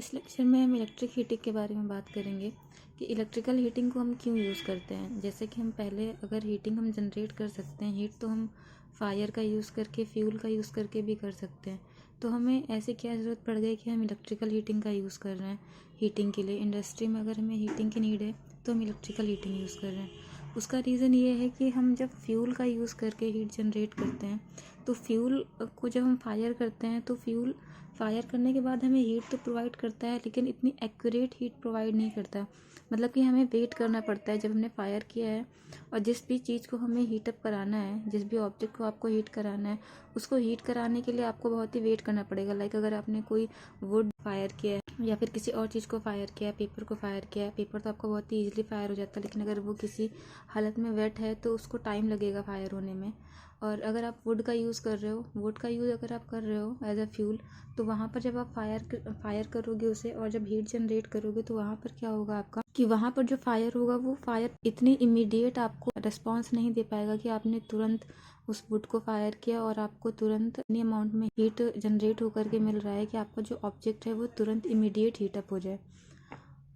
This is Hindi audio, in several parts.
इस लेक्चर में हम इलेक्ट्रिक हीटिंग के बारे में बात करेंगे कि इलेक्ट्रिकल हीटिंग को हम क्यों यूज़ करते हैं। जैसे कि हम पहले अगर हीटिंग हम जनरेट कर सकते हैं, हीट तो हम फायर का यूज़ करके, फ्यूल का यूज़ करके भी कर सकते हैं। तो हमें ऐसे क्या ज़रूरत पड़ गई कि हम इलेक्ट्रिकल हीटिंग का यूज़ कर रहे हैं हीटिंग के लिए। इंडस्ट्री में अगर हमें हीटिंग की नीड है तो हम इलेक्ट्रिकल हीटिंग यूज़ कर रहे हैं। उसका रीज़न ये है कि हम जब फ्यूल का यूज़ करके हीट जनरेट करते हैं तो फ्यूल को जब हम फायर करते हैं तो फ्यूल फायर करने के बाद हमें हीट तो प्रोवाइड करता है, लेकिन इतनी एक्यूरेट हीट प्रोवाइड नहीं करता। मतलब कि हमें वेट करना पड़ता है जब हमने फायर किया है और जिस भी चीज़ को हमें हीट अप कराना है, जिस भी ऑब्जेक्ट को आपको हीट कराना है, उसको हीट कराने के लिए आपको बहुत ही वेट करना पड़ेगा। लाइक अगर आपने कोई वुड फायर किया है या फिर किसी और चीज़ को फायर किया है, पेपर को फायर किया है, पेपर तो आपका बहुत ही ईजिली फायर हो जाता है, लेकिन अगर वो किसी हालत में वेट है तो उसको टाइम लगेगा फायर होने में। और अगर आप वुड का यूज़ कर रहे हो, वुड का यूज़ अगर आप कर रहे हो एज अ फ्यूल, तो वहाँ पर जब आप फायर करोगे उसे और जब हीट जनरेट करोगे तो वहाँ पर क्या होगा आपका कि वहाँ पर जो फायर होगा वो फायर इतनी इमीडिएट आपको रिस्पॉन्स नहीं दे पाएगा कि आपने तुरंत उस वुड को फायर किया और आपको तुरंत इतनी अमाउंट में हीट जनरेट होकर के मिल रहा है कि आपका जो ऑब्जेक्ट है वो तुरंत इमीडिएट हीट अप हो जाए।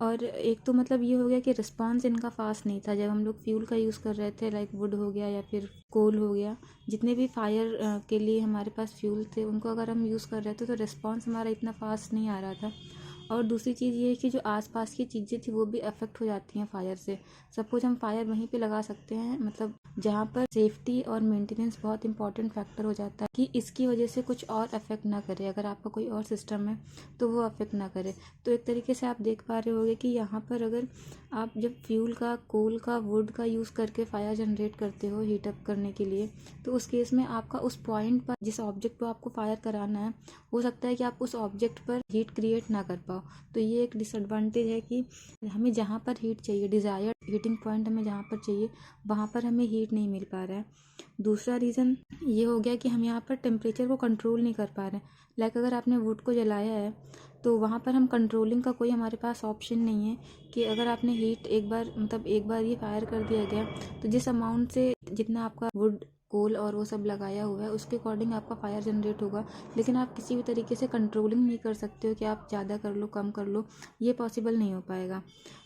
और एक तो मतलब ये हो गया कि रिस्पांस इनका फास्ट नहीं था जब हम लोग फ्यूल का यूज़ कर रहे थे, लाइक वुड हो गया या फिर कोल हो गया, जितने भी फायर के लिए हमारे पास फ्यूल थे उनको अगर हम यूज़ कर रहे थे तो रिस्पांस हमारा इतना फास्ट नहीं आ रहा था। और दूसरी चीज़ ये है कि जो आसपास की चीज़ें थी वो भी अफेक्ट हो जाती हैं फायर से। सपोज हम फायर वहीं पे लगा सकते हैं, मतलब जहाँ पर सेफ्टी और मेंटेनेंस बहुत इंपॉर्टेंट फैक्टर हो जाता है कि इसकी वजह से कुछ और अफेक्ट ना करे, अगर आपका कोई और सिस्टम है तो वो अफेक्ट ना करे। तो एक तरीके से आप देख पा रहे होगे कि यहाँ पर अगर आप जब फ्यूल का, कोल का, वुड का यूज़ करके फायर जनरेट करते हो हीट अप करने के लिए, तो उस केस में आपका उस पॉइंट पर जिस ऑब्जेक्ट पर आपको फायर कराना है, हो सकता है कि आप उस ऑब्जेक्ट पर हीट क्रिएट ना कर पाओ। तो ये एक डिसएडवांटेज है कि हमें जहाँ पर हीट चाहिए, डिज़ायर्ड हीटिंग पॉइंट हमें जहाँ पर चाहिए, वहाँ पर हमें हीट नहीं मिल पा रहा है। दूसरा रीज़न ये हो गया कि हम यहाँ पर टेम्परेचर को कंट्रोल नहीं कर पा रहे हैं। लाइक अगर आपने वुड को जलाया है तो वहाँ पर हम कंट्रोलिंग का कोई हमारे पास ऑप्शन नहीं है कि अगर आपने हीट एक बार ये फायर कर दिया गया तो जिस अमाउंट से जितना आपका वुड, कोल और वो सब लगाया हुआ है उसके अकॉर्डिंग आपका फायर जनरेट होगा, लेकिन आप किसी भी तरीके से कंट्रोलिंग नहीं कर सकते हो कि आप ज़्यादा कर लो, कम कर लो, ये पॉसिबल नहीं हो पाएगा।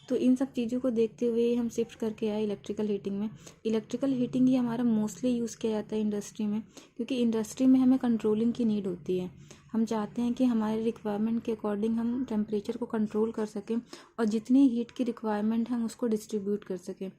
तो इन सब चीज़ों को देखते हुए हम शिफ्ट करके आए इलेक्ट्रिकल हीटिंग में। इलेक्ट्रिकल हीटिंग ही हमारा मोस्टली यूज़ किया जाता है इंडस्ट्री में, क्योंकि इंडस्ट्री में हमें कंट्रोलिंग की नीड होती है। हम चाहते हैं कि हमारे रिक्वायरमेंट के अकॉर्डिंग हम टेम्परेचर को कंट्रोल कर सकें और जितनी हीट की रिक्वायरमेंट है हम उसको डिस्ट्रीब्यूट कर सकें।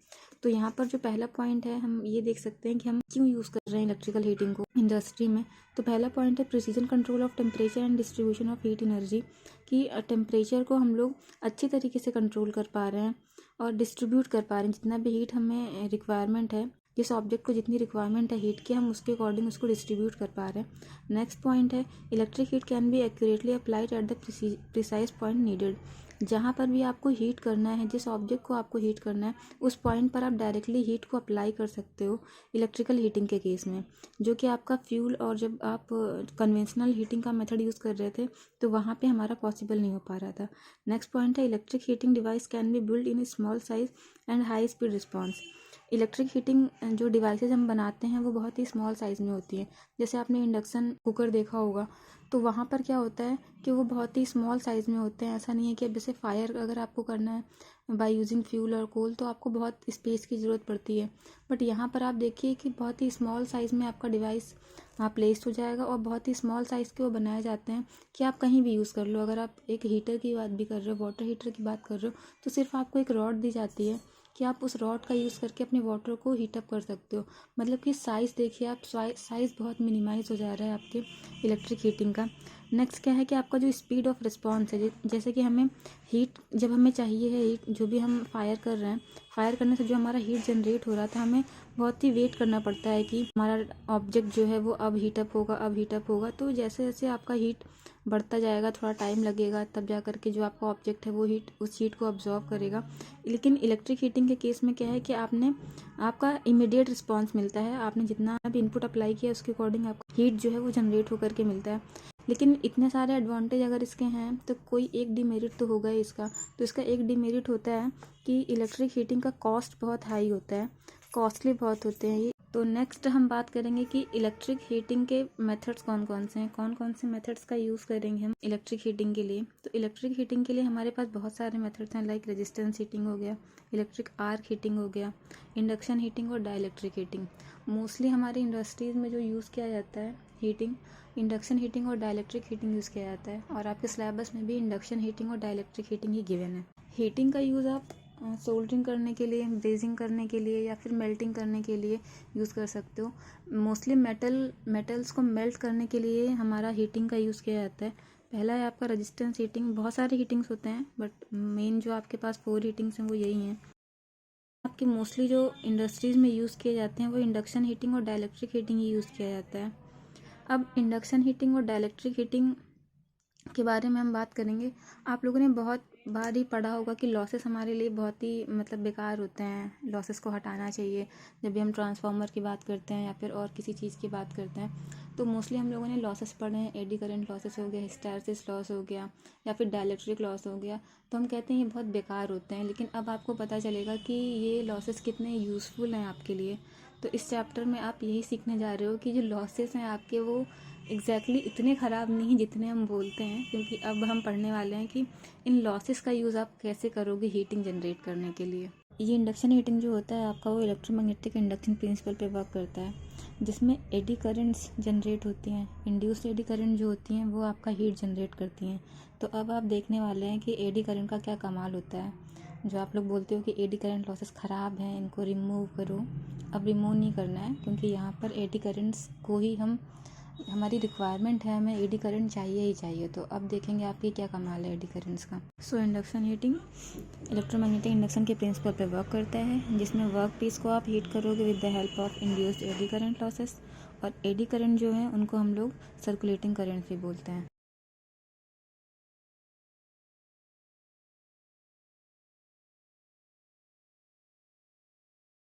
तो यहाँ पर जो पहला पॉइंट है, हम ये देख सकते हैं कि हम क्यों यूज़ कर रहे हैं इलेक्ट्रिकल हीटिंग को इंडस्ट्री में। तो पहला पॉइंट है precision control of temperature and distribution of heat energy, कि टेम्परेचर को हम लोग अच्छी तरीके से कंट्रोल कर पा रहे हैं और डिस्ट्रीब्यूट कर पा रहे हैं। जितना भी हीट हमें रिक्वायरमेंट है, जिस ऑब्जेक्ट को जितनी रिक्वायरमेंट है हीट की, हम उसके अकॉर्डिंग उसको डिस्ट्रीब्यूट कर पा रहे हैं। नेक्स्ट पॉइंट है electric heat can be accurately applied at the precise point needed. जहाँ पर भी आपको हीट करना है, जिस ऑब्जेक्ट को आपको हीट करना है, उस पॉइंट पर आप डायरेक्टली हीट को अप्लाई कर सकते हो इलेक्ट्रिकल हीटिंग के केस में, जो कि आपका फ्यूल और जब आप कन्वेंशनल हीटिंग का मेथड यूज़ कर रहे थे तो वहाँ पे हमारा पॉसिबल नहीं हो पा रहा था। नेक्स्ट पॉइंट है electric heating device can be build in small size and high speed response. Electric heating जो डिवाइसेज हम बनाते हैं वो बहुत ही स्मॉल साइज़ में होती है। जैसे आपने इंडक्शन कुकर देखा होगा, तो वहाँ पर क्या होता है कि वो बहुत ही स्मॉल साइज़ में होते हैं। ऐसा नहीं है कि अब जैसे फायर अगर आपको करना है बाय यूजिंग फ्यूल और कोल तो आपको बहुत स्पेस की ज़रूरत पड़ती है, बट यहाँ पर आप देखिए कि बहुत ही स्मॉल साइज़ में आपका डिवाइस प्लेस्ड हो जाएगा और बहुत ही स्मॉल साइज़ के वो बनाए जाते हैं कि आप कहीं भी यूज़ कर लो। अगर आप एक हीटर की बात भी कर रहे हो, वाटर हीटर की बात कर रहे हो, तो सिर्फ आपको एक रॉड दी जाती है कि आप उस रॉड का यूज़ करके अपने वाटर को हीट अप कर सकते हो। मतलब कि साइज़ देखिए आप, साइज़ बहुत मिनिमाइज हो जा रहा है आपके इलेक्ट्रिक हीटिंग का। नेक्स्ट क्या है कि आपका जो स्पीड ऑफ रिस्पॉन्स है, जैसे कि हमें हीट जब हमें चाहिए है, हीट जो भी हम फायर कर रहे हैं, फायर करने से जो हमारा हीट जनरेट हो रहा था, हमें बहुत ही वेट करना पड़ता है कि हमारा ऑब्जेक्ट जो है वो अब हीट अप होगा, अब हीट अप होगा। तो जैसे जैसे आपका हीट बढ़ता जाएगा, थोड़ा टाइम लगेगा, तब जा करके जो आपका ऑब्जेक्ट है वो उस हीट को अब्जॉर्व करेगा। लेकिन इलेक्ट्रिक हीटिंग के केस में क्या है कि आपका इमीडिएट रिस्पॉन्स मिलता है। आपने जितना भी इनपुट अप्लाई किया उसके अकॉर्डिंग आपको हीट जो है वो जनरेट होकर के मिलता है। लेकिन इतने सारे एडवांटेज अगर इसके हैं तो कोई एक डिमेरिट तो होगा ही इसका। तो इसका एक डिमेरिट होता है कि इलेक्ट्रिक हीटिंग का कॉस्ट बहुत हाई होता है, कॉस्टली बहुत होते हैं ये। तो नेक्स्ट हम बात करेंगे कि इलेक्ट्रिक हीटिंग के मेथड्स कौन कौन से हैं, कौन कौन से मेथड्स का यूज़ करेंगे हम इलेक्ट्रिक हीटिंग के लिए। तो इलेक्ट्रिक हीटिंग के लिए हमारे पास बहुत सारे मेथड्स हैं, लाइक रेजिस्टेंस हीटिंग हो गया, इलेक्ट्रिक आर्क हीटिंग हो गया, इंडक्शन हीटिंग और डाइलेक्ट्रिक हीटिंग। मोस्टली हमारी इंडस्ट्रीज़ में जो यूज़ किया जाता है हीटिंग, इंडक्शन हीटिंग और डाइलेक्ट्रिक हीटिंग यूज़ किया जाता है, और आपके सिलेबस में भी इंडक्शन हीटिंग और डाइलेक्ट्रिक हीटिंग ही गिवन है। हीटिंग का यूज़ आप सोल्डरिंग करने के लिए, ब्रेजिंग करने के लिए या फिर मेल्टिंग करने के लिए यूज़ कर सकते हो। मोस्टली मेटल्स को मेल्ट करने के लिए हमारा हीटिंग का यूज़ किया जाता है। पहला है आपका रेजिस्टेंस हीटिंग। बहुत सारे हीटिंग्स होते हैं बट मेन जो आपके पास 4 हीटिंग्स हैं वो यही हैं। आपके मोस्टली जो इंडस्ट्रीज़ में यूज़ किए जाते हैं वो इंडक्शन हीटिंग और डाइलेक्ट्रिक हीटिंग ही यूज़ किया जाता है। अब इंडक्शन हीटिंग और डाइलेक्ट्रिक हीटिंग के बारे में हम बात करेंगे। आप लोगों ने बहुत बार ही पढ़ा होगा कि लॉसेस हमारे लिए बहुत ही बेकार होते हैं, लॉसेस को हटाना चाहिए जब भी हम ट्रांसफार्मर की बात करते हैं या फिर और किसी चीज़ की बात करते हैं। तो मोस्टली हम लोगों ने लॉसेस पढ़े हैं, एडी करंट लॉसेस हो गया, हिस्टैरिसीस लॉस हो गया या फिर डाइलेक्ट्रिक लॉस हो गया। तो हम कहते हैं ये बहुत बेकार होते हैं, लेकिन अब आपको पता चलेगा कि ये लॉसेस कितने यूज़फुल हैं आपके लिए। तो इस चैप्टर में आप यही सीखने जा रहे हो कि जो लॉसेस हैं आपके वो एग्जैक्टली इतने ख़राब नहीं जितने हम बोलते हैं, क्योंकि अब हम पढ़ने वाले हैं कि इन लॉसेस का यूज़ आप कैसे करोगे हीटिंग जनरेट करने के लिए। ये इंडक्शन हीटिंग जो होता है आपका वो इलेक्ट्रोमैग्नेटिक इंडक्शन प्रिंसिपल पे वर्क करता है, जिसमें एडी करंट्स जनरेट होती हैं। इंड्यूस्ड एडी करंट जो होती हैं वो आपका हीट जनरेट करती हैं। तो अब आप देखने वाले हैं कि एडी करंट का क्या कमाल होता है। जो आप लोग बोलते हो कि एडी करंट लॉसेस ख़राब हैं, इनको रिमूव करो, अब रिमूव नहीं करना है, क्योंकि यहाँ पर एडी करंट्स को ही हमारी रिक्वायरमेंट है, हमें एडी करंट चाहिए ही चाहिए। तो अब देखेंगे आपकी क्या कमाल है एडी करंट्स का। सो इंडक्शन हीटिंग इलेक्ट्रोमैग्नेटिक इंडक्शन के प्रिंसिपल पे वर्क करता है, जिसमें वर्क पीस को आप हीट करोगे with the help of induced eddy current losses. और एडी करंट जो है उनको हम लोग सर्कुलेटिंग करंट भी बोलते हैं।